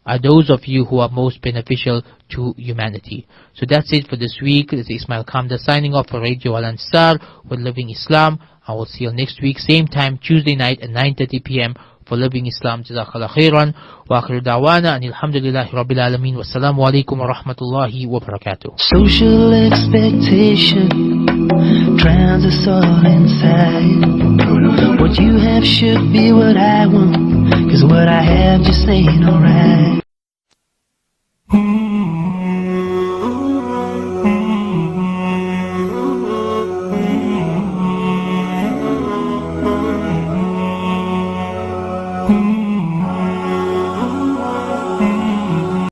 are those of you who are most beneficial to humanity. So that's it for this week. This is Ismail Kamda signing off for Radio Al Ansar with Living Islam. I will see you next week, same time, Tuesday night at 9:30 p.m. for Living Islam. Jazakallah khairan. Wa akhiru da'wana and alhamdulillahi rabbil alameen. Wassalamu alaikum wa rahmatullahi wa barakatuh. Social expectation drowns us all inside. What you have should be what I want, 'cause what I have just ain't alright.